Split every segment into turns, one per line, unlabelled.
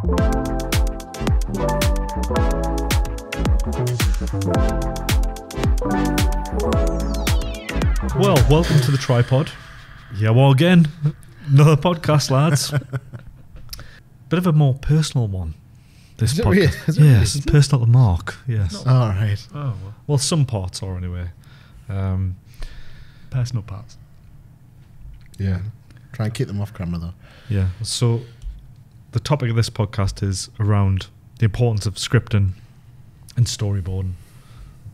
Well, welcome to the TriPOD. Yeah, well, again, another podcast, lads. Bit of a more personal one. This
Is it
podcast.
really? Is it
Yes,
really?
it's personal to Mark. Yes.
All right.
Oh,
Well, some parts are anyway.
personal parts.
Yeah. Try and keep them off camera though.
Yeah. So, the topic of this podcast is around the importance of scripting and storyboarding,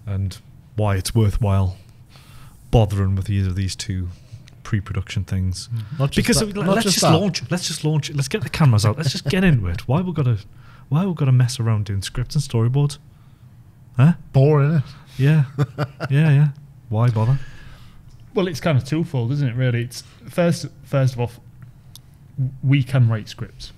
and why it's worthwhile bothering with either of these two pre-production things.
Not just
Because
that- not
let's
just
just
that.
launch it. Let's just launch it. Let's get the cameras out. Let's just get into it. Why we gotta mess around doing scripts and storyboards? Huh?
Boring, innit?
Yeah. yeah. Why bother?
Well, it's kind of twofold, isn't it? Really, it's first of all, we can write scripts,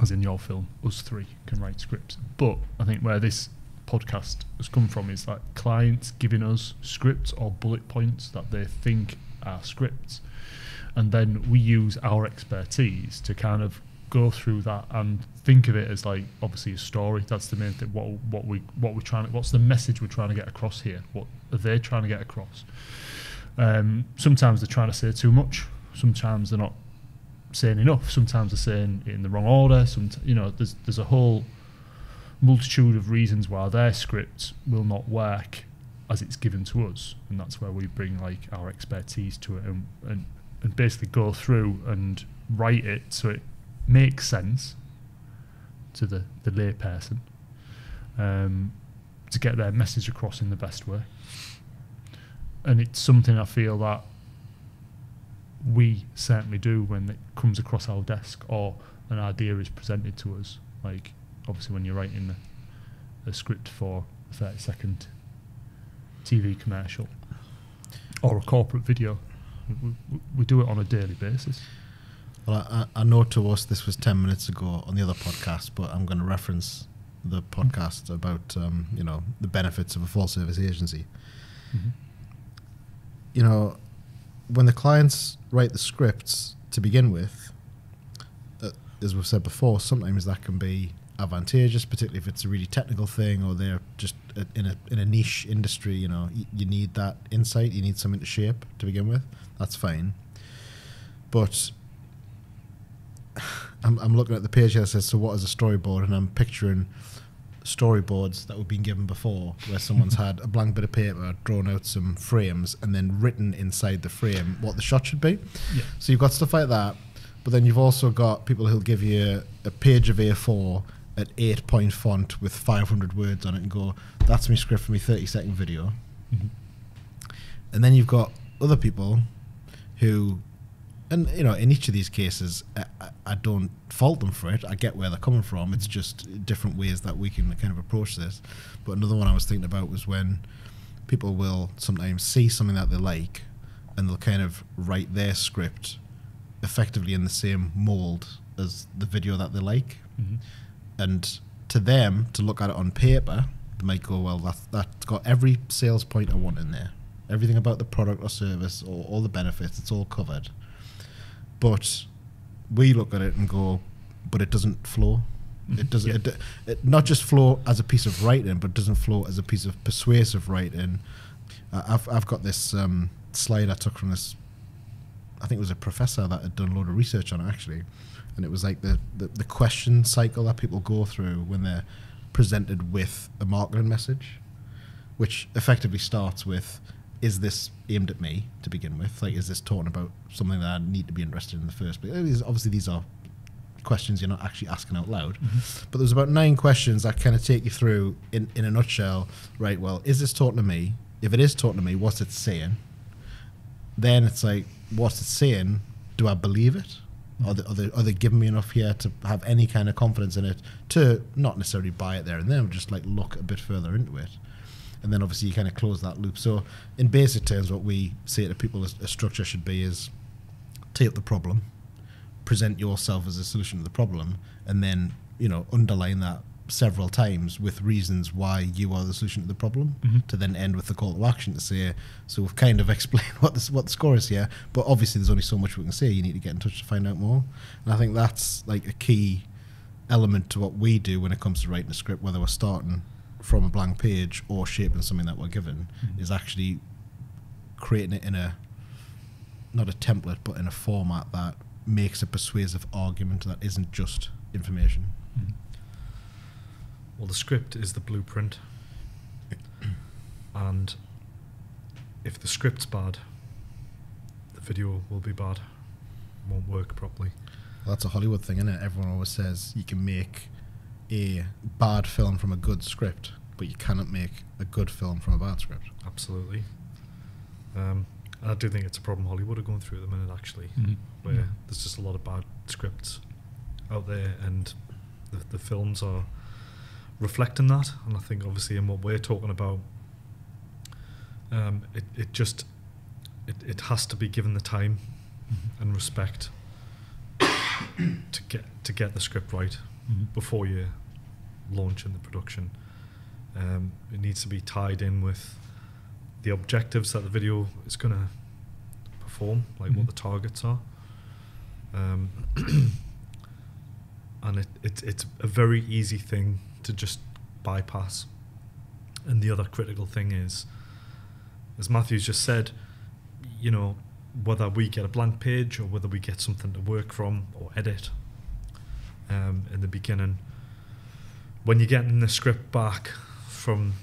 as in your film. Us three can write scripts, but I think where this podcast has come from is like clients giving us scripts or bullet points that they think are scripts, and then we use our expertise to kind of go through that and think of it as like obviously a story. That's the main thing. What's the message we're trying to get across here? What are they trying to get across? Sometimes they're trying to say too much. Sometimes they're not saying enough. Sometimes they're saying it in the wrong order. There's a whole multitude of reasons why their script will not work as it's given to us, and that's where we bring like our expertise to it and basically go through and write it so it makes sense to the lay person, to get their message across in the best way. And it's something I feel that we certainly do when it comes across our desk or an idea is presented to us. Like obviously when you're writing a script for a 30-second TV commercial or a corporate video, we do it on a daily basis.
Well, I know to us this was 10 minutes ago on the other podcast, but I'm going to reference the podcast about the benefits of a full service agency.
Mm-hmm.
You know, when the clients write the scripts to begin with, as we've said before, sometimes that can be advantageous, particularly if it's a really technical thing or they're just in a niche industry. You know, you need that insight, you need something to shape to begin with. That's fine. But I'm looking at the page here that says, so what is a storyboard? And I'm picturing storyboards that we've been given before, where someone's had a blank bit of paper, drawn out some frames, and then written inside the frame what the shot should be.
Yeah.
So you've got stuff like that, but then you've also got people who'll give you a page of A4 at 8-point font with 500 words on it and go, that's my script for my 30-second video.
Mm-hmm.
And then you've got other people who, and you know, in each of these cases, I don't fault them for it. I get where they're coming from. It's just different ways that we can kind of approach this. But another one I was thinking about was when people will sometimes see something that they like and they'll kind of write their script effectively in the same mold as the video that they like.
Mm-hmm.
And to them, to look at it on paper, they might go, well, that's got every sales point I want in there. Everything about the product or service or all the benefits, it's all covered. But we look at it and go, but it doesn't flow. It doesn't.
Yeah.
It not just flow as a piece of writing, but it doesn't flow as a piece of persuasive writing. I've got this slide I took from this. I think it was a professor that had done a load of research on it actually, and it was like the question cycle that people go through when they're presented with a marketing message, which effectively starts with, is this aimed at me to begin with? Like, is this talking about something that I need to be interested in the first place? Obviously, these are questions you're not actually asking out loud. Mm-hmm. But there's about 9 questions that kind of take you through in a nutshell. Right, well, is this talking to me? If it is talking to me, what's it saying? Then it's like, what's it saying? Do I believe it? Mm-hmm. Are they giving me enough here to have any kind of confidence in it to not necessarily buy it there and then, just like look a bit further into it? And then obviously you kind of close that loop. So in basic terms, what we say to people a structure should be is take up the problem, present yourself as a solution to the problem, and then, you know, underline that several times with reasons why you are the solution to the problem, mm-hmm. to then end with the call to action to say, so we've kind of explained what the score is here, but obviously there's only so much we can say. You need to get in touch to find out more. And I think that's like a key element to what we do when it comes to writing a script, whether we're starting from a blank page or shaping something that we're given, is actually creating it in a, not a template, but in a format that makes a persuasive argument that isn't just information.
Well, the script is the blueprint, and if the script's bad, the video will be bad. It won't work properly.
Well, that's a Hollywood thing, isn't it? Everyone always says you can make a bad film from a good script, but you cannot make a good film from a bad script.
Absolutely. And I do think it's a problem Hollywood are going through at the minute, actually, where there's just a lot of bad scripts out there, and the films are reflecting that. And I think, obviously, in what we're talking about, it has to be given the time and respect to get the script right before you launch in the production. It needs to be tied in with the objectives that the video is going to perform, like what the targets are. And it's a very easy thing to just bypass. And the other critical thing is, as Matthew's just said, you know, whether we get a blank page or whether we get something to work from or edit in the beginning, when you're getting the script back from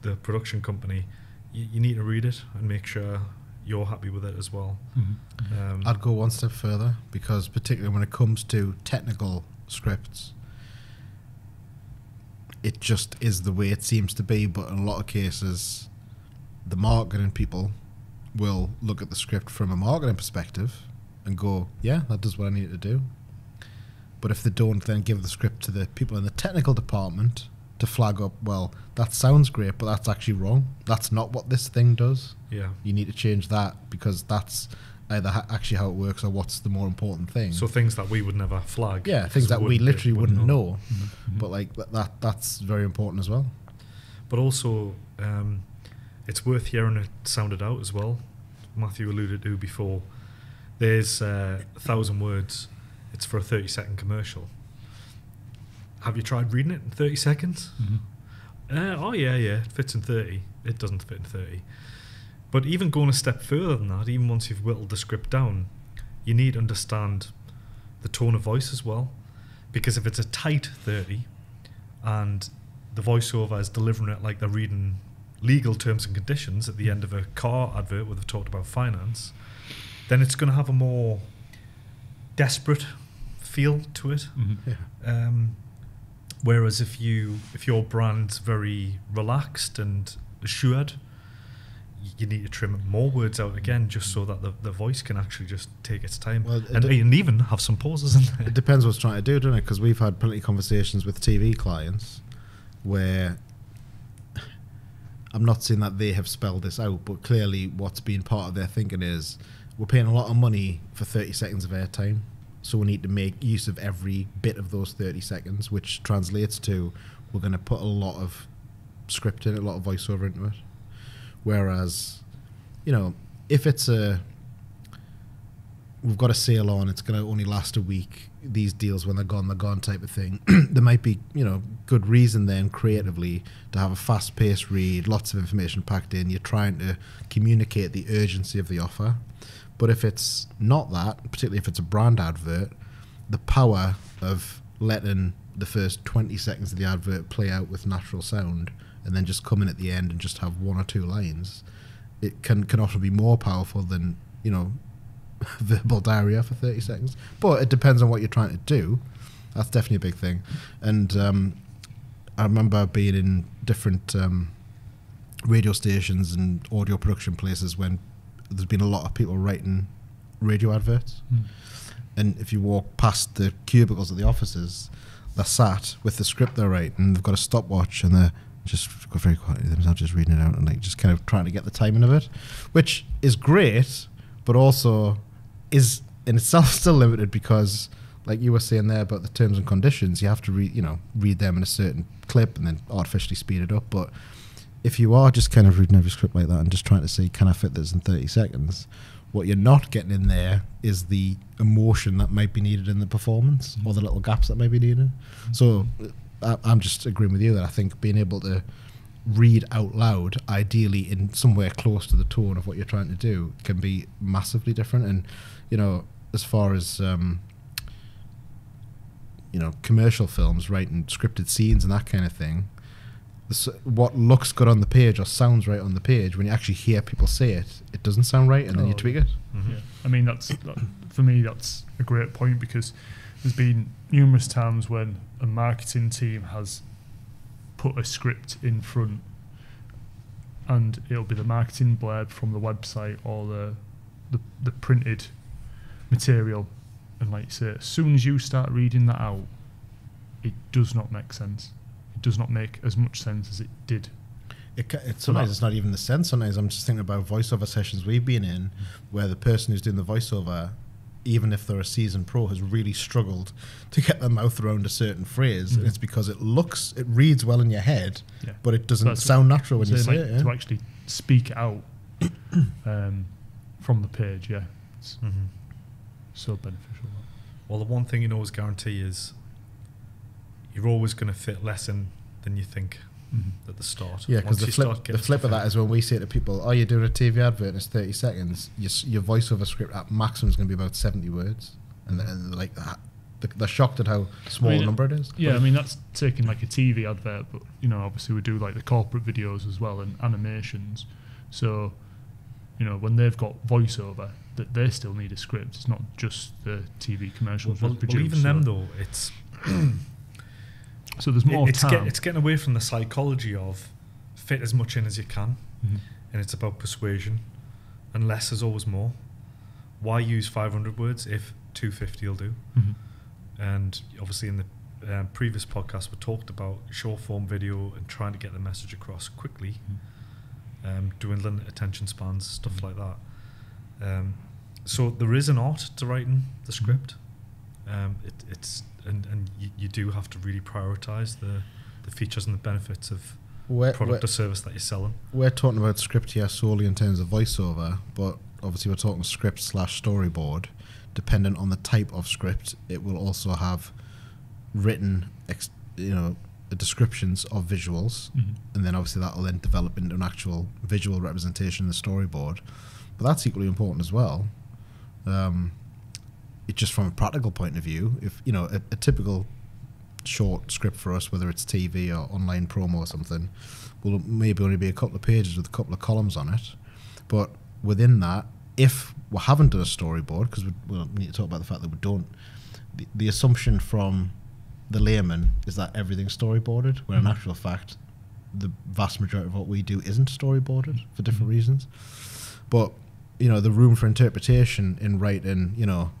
the production company, you need to read it and make sure you're happy with it as well.
I'd go one step further, because particularly when it comes to technical scripts, it just is the way it seems to be, but in a lot of cases the marketing people will look at the script from a marketing perspective and go, yeah, that does what I need to do. But if they don't then give the script to the people in the technical department to flag up, well, that sounds great, but that's actually wrong. That's not what this thing does.
Yeah.
You need to change that, because that's either actually how it works or what's the more important thing.
So things that we would never flag.
Yeah, things that we literally wouldn't know. But like that's very important as well.
But also, it's worth hearing it sounded out as well. Matthew alluded to before, there's 1,000 words. It's for a 30-second commercial. Have you tried reading it in 30 seconds? Oh yeah, it fits in 30. It doesn't fit in 30. But even going a step further than that, even once you've whittled the script down, you need to understand the tone of voice as well. Because if it's a tight 30 and the voiceover is delivering it like they're reading legal terms and conditions at the end of a car advert where they've talked about finance, then it's going to have a more desperate feel to it. Whereas if your brand's very relaxed and assured, you need to trim more words out again, just so that the voice can actually just take its time.
Well,
and even have some pauses in there.
It depends what's trying to do, doesn't it? Because we've had plenty of conversations with TV clients where, I'm not saying that they have spelled this out, but clearly what's been part of their thinking is, we're paying a lot of money for 30 seconds of airtime, so we need to make use of every bit of those 30 seconds, which translates to, we're going to put a lot of script in it, a lot of voiceover into it. Whereas, you know, if it's we've got a sale on, it's going to only last a week, these deals when they're gone type of thing, there might be, you know, good reason then creatively to have a fast-paced read, lots of information packed in, you're trying to communicate the urgency of the offer. But if it's not that, particularly if it's a brand advert, the power of letting the first 20 seconds of the advert play out with natural sound and then just come in at the end and just have one or two lines, it can often be more powerful than, you know, verbal diarrhea for 30 seconds. But it depends on what you're trying to do. That's definitely a big thing. And I remember being in different radio stations and audio production places when there's been a lot of people writing radio adverts. And if you walk past the cubicles at the offices, they're sat with the script they're writing, they've got a stopwatch and they're just got very quietly themselves, just reading it out and like just kind of trying to get the timing of it, which is great, but also is in itself still limited, because like you were saying there about the terms and conditions, you have to read them in a certain clip and then artificially speed it up. But if you are just kind of reading every script like that and just trying to say, can I fit this in 30 seconds? What you're not getting in there is the emotion that might be needed in the performance, or the little gaps that might be needed. So I'm just agreeing with you that I think being able to read out loud, ideally in somewhere close to the tone of what you're trying to do, can be massively different. And, you know, as far as, you know, commercial films, writing scripted scenes and that kind of thing, what looks good on the page or sounds right on the page, when you actually hear people say it, it doesn't sound right, and then you tweak it.
Yeah. I mean, for me, that's a great point, because there's been numerous times when a marketing team has put a script in front, and it'll be the marketing blurb from the website or the printed material, and like you say, as soon as you start reading that out, it does not make sense. It does not make as much sense as it did.
Sometimes it's not even the sense. Sometimes I'm just thinking about voiceover sessions we've been in, where the person who's doing the voiceover, even if they're a seasoned pro, has really struggled to get their mouth around a certain phrase. And it's because it reads well in your head, but it doesn't sound natural when you say it.
To actually speak it out from the page, it's so beneficial.
Well, the one thing you can always guarantee is you're always going to fit less in than you think at the start.
Yeah, because the flip of that is when we say to people, "Oh, you're doing a TV advert and it's 30 seconds." Your voiceover script at maximum is going to be about 70 words, and then like that, they're shocked at how small a number it is.
Yeah, I mean that's taking like a TV advert, but you know, obviously we do like the corporate videos as well and animations. So, you know, when they've got voiceover, that they still need a script. It's not just the TV commercials.
Well, even them though, it's.
So there's more time.
It's getting away from the psychology of fit as much in as you can, and it's about persuasion, and less is always more. Why use 500 words if 250 will do? And obviously in the previous podcast we talked about short form video and trying to get the message across quickly, dwindling attention spans, stuff like that. So there is an art to writing the script. It's and you do have to really prioritise the features and the benefits of product or service that you're selling.
We're talking about script here solely in terms of voiceover, but obviously we're talking script/storyboard. Dependent on the type of script, it will also have written, descriptions of visuals, and then obviously that will then develop into an actual visual representation in the storyboard. But that's equally important as well. It's just from a practical point of view, if you know a typical short script for us, whether it's TV or online promo or something, will maybe only be a couple of pages with a couple of columns on it. But within that, if we haven't done a storyboard, because we need to talk about the fact that we don't, the assumption from the layman is that everything's storyboarded, where in actual fact, the vast majority of what we do isn't storyboarded for different reasons. But you know, the room for interpretation in writing, you know,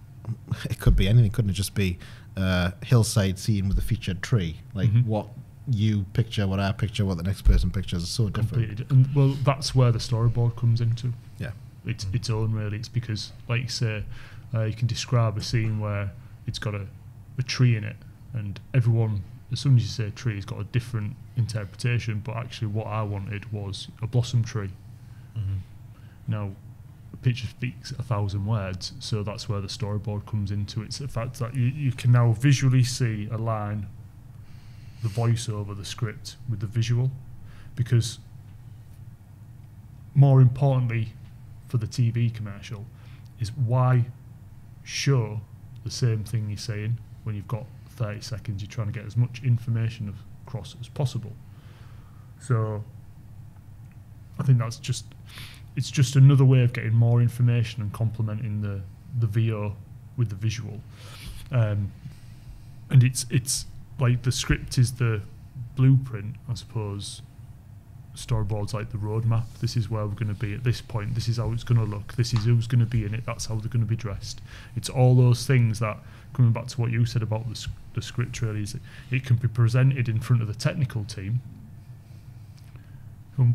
it could be anything, couldn't it? Just be a hillside scene with a featured tree. Like what you picture, what I picture, what the next person pictures is so different.
And, well, that's where the storyboard comes into.
Yeah.
It's its own, really. It's because, like you say, you can describe a scene where it's got a tree in it, and everyone, as soon as you say tree, has got a different interpretation, but actually what I wanted was a blossom tree. Now, a picture speaks 1,000 words, so that's where the storyboard comes into it. It's the fact that you can now visually see a line, the voiceover, the script, with the visual, because more importantly for the TV commercial is why show the same thing you're saying when you've got 30 seconds. You're trying to get as much information across as possible. So I think it's just another way of getting more information and complementing the VO with the visual. And it's like the script is the blueprint, I suppose. Storyboard's like the roadmap. This is where we're going to be at this point. This is how it's going to look. This is who's going to be in it. That's how they're going to be dressed. It's all those things that, coming back to what you said about the script, really, is it can be presented in front of the technical team who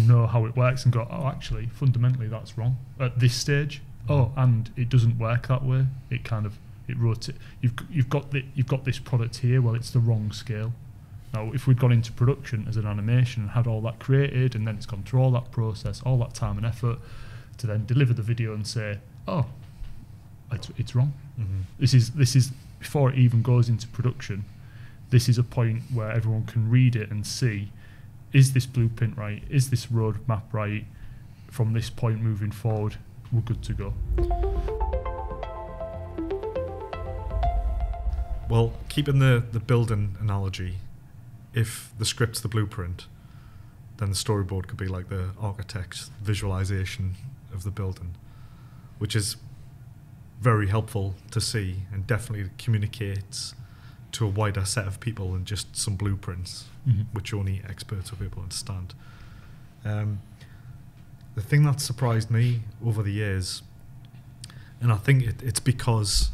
know how it works and go, oh, actually, fundamentally that's wrong at this stage. Oh, and it doesn't work that way. It rotates. You've got this product here. Well, it's the wrong scale. Now, if we'd gone into production as an animation and had all that created, and then it's gone through all that process, all that time and effort to then deliver the video and say, oh, it's wrong.
Mm-hmm.
This is before it even goes into production. This is a point where everyone can read it and see, is this blueprint right? Is this roadmap right? From this point moving forward, we're good to go.
Well, keeping the building analogy, if the script's the blueprint, then the storyboard could be like the architect's visualization of the building, which is very helpful to see and definitely communicates to a wider set of people than just some blueprints, which only experts will be able to understand. The thing that surprised me over the years, and I think it's because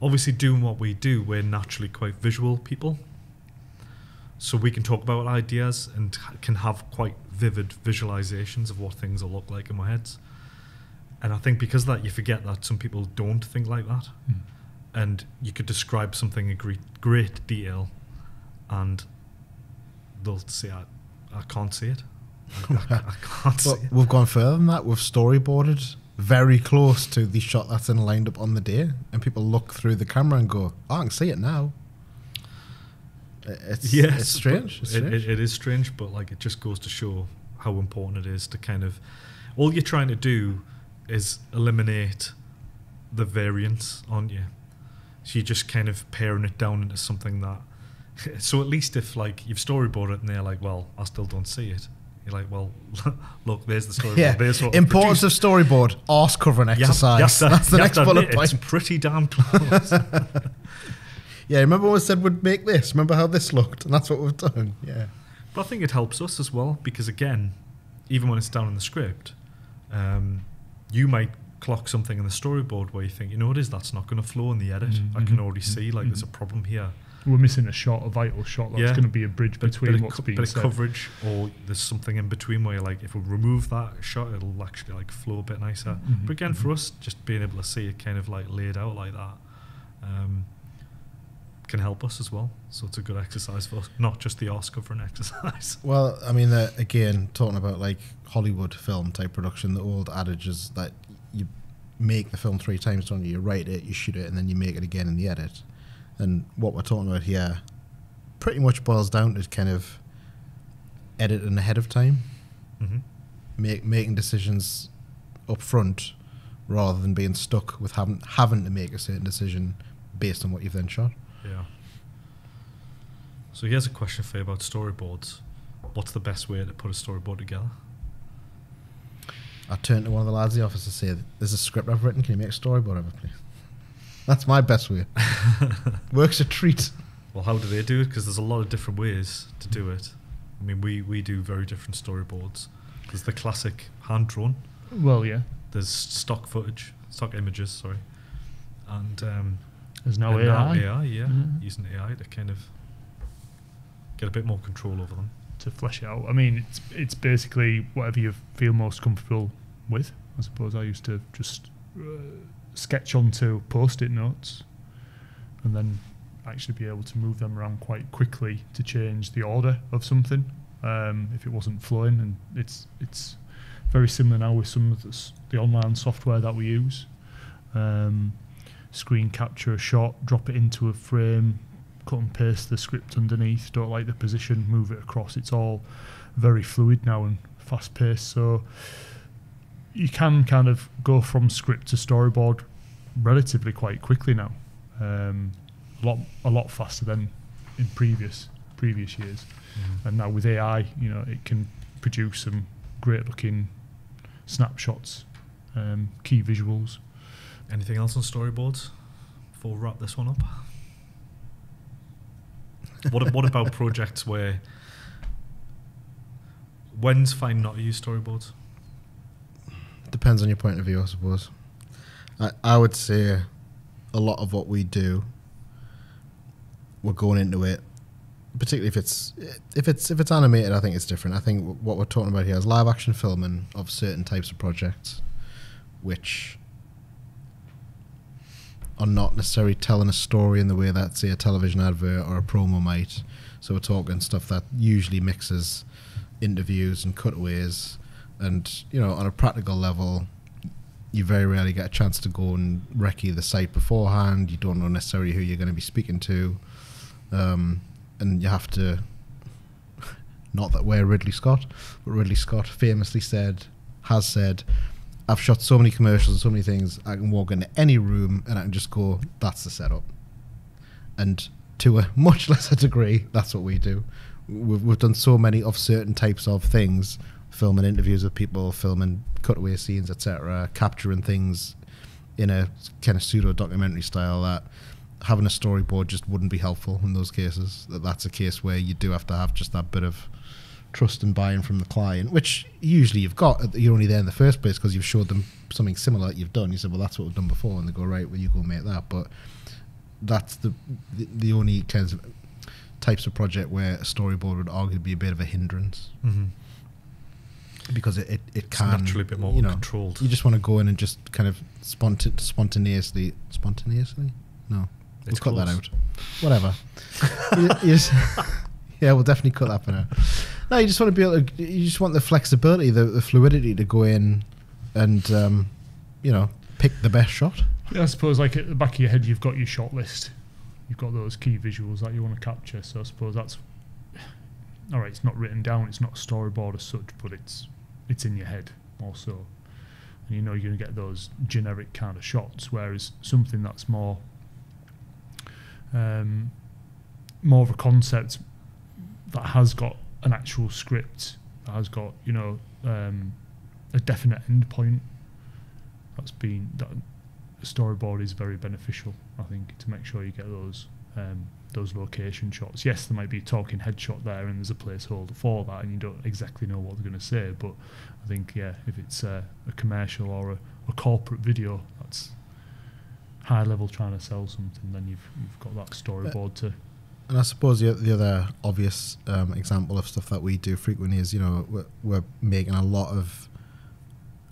obviously doing what we do, we're naturally quite visual people. So we can talk about ideas and can have quite vivid visualizations of what things will look like in our heads. And I think because of that, you forget that some people don't think like that. And you could describe something in great detail and they'll say, I can't see it. I can't see it.
We've gone further than that. We've storyboarded very close to the shot that's in lined up on the day. And people look through the camera and go, oh, I can see it now. It's strange.
It is strange, but like it just goes to show how important it is to kind of, all you're trying to do is eliminate the variance, aren't you? So you're just kind of paring it down into something that, so at least if like you've storyboarded it and they're like, well, I still don't see it. You're like, well, look, there's the storyboard.
Yeah.
There's what
Importance of storyboard, arse covering exercise. That's the next bullet point.
It's pretty damn close.
Yeah, remember when we said we'd make this? Remember how this looked? And that's what we've done, yeah.
But I think it helps us as well, because again, even when it's down in the script, you might clock something in the storyboard where you think, you know what it is, that's not going to flow in the edit. I can already see, like, there's a problem here.
We're missing a vital shot that's going to be a bridge between what's being said.
Bit of coverage, or there's something in between where you're like, if we remove that shot, it'll actually like flow a bit nicer. But again, for us, just being able to see it kind of like laid out like that, can help us as well. So it's a good exercise for us, not just the arse covering exercise.
Well, I mean, again, talking about like Hollywood film type production, the old adage is that you make the film 3 times, don't you? You write it, you shoot it, and then you make it again in the edit. And what we're talking about here pretty much boils down to kind of editing ahead of time, making decisions up front rather than being stuck with having to make a certain decision based on what you've then shot.
Yeah. So here's a question for you about storyboards. What's the best way to put a storyboard together?
I turn to one of the lads in the office and say, there's a script I've written, can you make a storyboard of it, please? That's my best way. Works a treat.
Well, how do they do it? Because there's a lot of different ways to do it. I mean, we do very different storyboards. There's the classic hand-drawn.
Well, yeah.
There's stock images, sorry. And
there's no AI.
AI, using AI to kind of get a bit more control over them.
To flesh it out. I mean, it's basically whatever you feel most comfortable with. I suppose I used to just sketch onto post-it notes and then actually be able to move them around quite quickly to change the order of something if it wasn't flowing. And it's very similar now with some of the online software that we use. Screen capture a shot, drop it into a frame, cut and paste the script underneath, don't like the position, move it across. It's all very fluid now and fast paced, so you can kind of go from script to storyboard relatively quite quickly now, a lot faster than in previous years. And now with AI, you know, it can produce some great looking snapshots, key visuals.
Anything else on storyboards before we wrap this one up? What about projects when's fine not to use storyboards?
Depends on your point of view, I suppose. I would say a lot of what we do, we're going into it, particularly if it's animated. I think it's different. I think what we're talking about here is live action filming of certain types of projects, which are not necessarily telling a story in the way that, say, a television advert or a promo might. So we're talking stuff that usually mixes interviews and cutaways And, you know, on a practical level, you very rarely get a chance to go and recce the site beforehand. You don't know necessarily who you're going to be speaking to. And you have to, not that we're Ridley Scott, but Ridley Scott famously has said, I've shot so many commercials and so many things, I can walk into any room and I can just go, that's the setup. And to a much lesser degree, that's what we do. We've done so many of certain types of things, filming interviews with people, filming cutaway scenes, etc., capturing things in a kind of pseudo-documentary style, that having a storyboard just wouldn't be helpful in those cases. That's a case where you do have to have just that bit of trust and buy-in from the client, which usually you've got. You're only there in the first place because you've showed them something similar that you've done. You said, well, that's what we've done before, and they go, right, well, you go make that. But that's the only kinds of types of project where a storyboard would arguably be a bit of a hindrance.
Mm-hmm.
Because it can
naturally a bit more controlled.
You just want to go in and just kind of spontaneously. No, we'll cut that out. Whatever. Yeah, we'll definitely cut that bit out. No, you just want to be able to. You just want the flexibility, the fluidity to go in and pick the best shot.
Yeah, I suppose, like, at the back of your head, you've got your shot list. You've got those key visuals that you want to capture. So I suppose that's all right. It's not written down. It's not a storyboard as such, but it's in your head also. And you know you're going to get those generic kind of shots. Whereas something that's more of a concept that has got an actual script, that has got a definite end point. That storyboard is very beneficial, I think, to make sure you get those location shots. Yes, there might be a talking head shot there and there's a placeholder for that and you don't exactly know what they're going to say, but I think, if it's a commercial or a corporate video that's high level trying to sell something, then you've got that storyboard to.
And I suppose the other obvious example of stuff that we do frequently is, we're making a lot of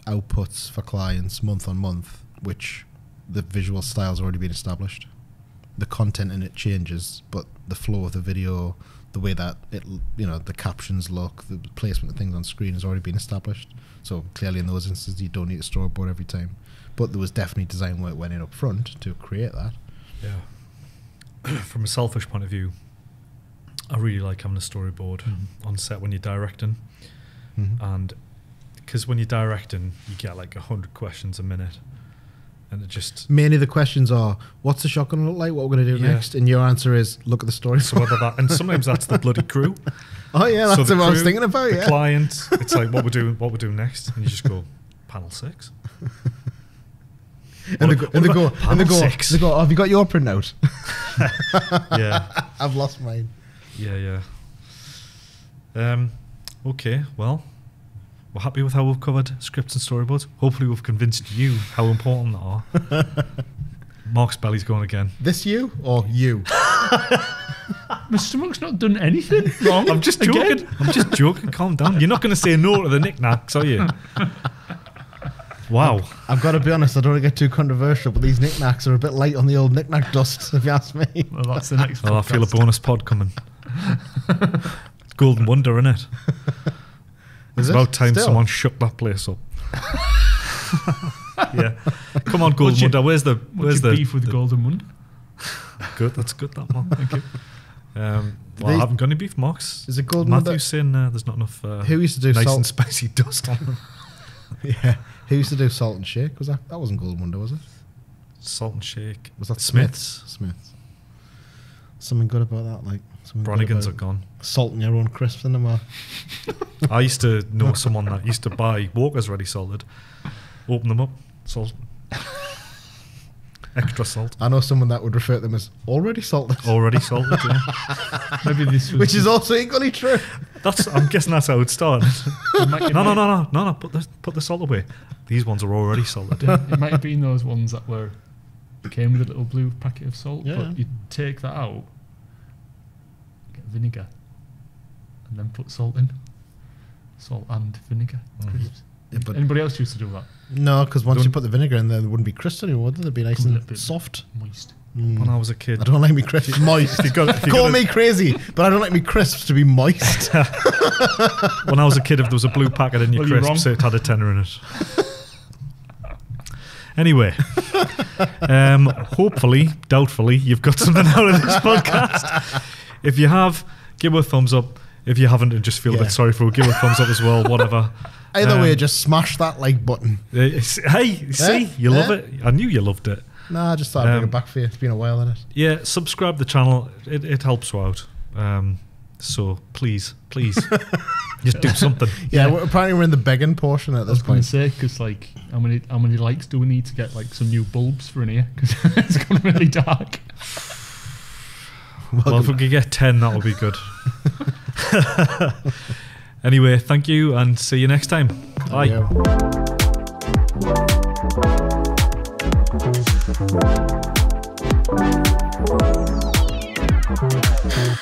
outputs for clients month on month, which the visual style's already been established. The content in it changes, but the flow of the video, the way that it, the captions look, the placement of things on screen has already been established. So clearly in those instances, you don't need a storyboard every time. But there was definitely design work went in up front to create that.
Yeah. From a selfish point of view, I really like having a storyboard on set when you're directing. Mm-hmm. And because when you're directing, you get like 100 questions a minute. And it just...
Many of the questions are, what's the shot going to look like? What we're going to do next? And your answer is, look at the story.
So whether that... And sometimes that's the bloody crew.
Oh, yeah, that's what I was thinking about,
the client, it's like, what we're doing next. And you just go, panel 6.
And they go, oh, have you got your printout?
Yeah.
I've lost mine.
Yeah. Okay, well, we're happy with how we've covered scripts and storyboards. Hopefully we've convinced you how important they are. Mark's belly's going again.
This you or you?
Mr. Monk's not done anything wrong.
I'm just joking. I'm just joking. Calm down. You're not going to say no to the knickknacks, are you? Wow.
I've got to be honest, I don't want to get too controversial, but these knickknacks are a bit light on the old knickknack dust, if you ask me.
Well, that's the next
Well, I feel a bonus pod coming. Golden Wonder, innit? It's about time someone shook that place up. Yeah. Come on, Golden Wonder. Where's the
beef with Golden Wonder?
Good, that's good, that one. Thank you. Well, I haven't got any beef, Marks.
Is it Golden Wonder?
Matthew's saying there's not enough
who used to do
nice
salt
and spicy dust on them.
Yeah. Who used to do Salt and Shake? Was that wasn't Golden Wonder, was it?
Salt and Shake.
Was that
Smith's?
Smith's. Something good about that, like
Bronnigans are gone.
Salting your own crisps in them.
I used to know someone that used to buy Walker's ready salted, open them up, salt, extra salt.
I know someone that would refer to them as already salted.
Already salted, yeah.
Maybe this was
which is also equally true.
I'm guessing that's how it started. No. Put the salt away. These ones are already salted.
It might have been those ones that came with a little blue packet of salt,
yeah.
But you take that out, get vinegar, and then put salt in. Salt and vinegar crisps. Yeah, anybody else used to do that?
No, because once you put the vinegar in there, they wouldn't be crisp anymore, would they? They'd be nice and soft.
Moist.
when I was a kid.
I don't like me crisps moist. Call me crazy, but I don't like me crisps to be moist.
When I was a kid, if there was a blue packet in your
Well, you're
crisps,
wrong.
it had a tenner in it. Anyway, hopefully, doubtfully, you've got something out of this podcast. If you have, give it a thumbs up. If you haven't and just feel a bit sorry for it, give it a thumbs up as well, whatever.
Either way, just smash that like button.
Hey, see, you love it. I knew you loved it.
Nah, I just thought I'd bring it back for you. It's been a while, isn't it?
Yeah, subscribe to the channel. It helps you out. So please, just do something.
Yeah, apparently we're in the begging portion at
I
this
was going
point.
to say, because like, how many likes do we need to get like some new bulbs for in here? Because it's gone really dark.
Well, if we could get 10, that would be good. Anyway, thank you and see you next time. Bye.
There we go.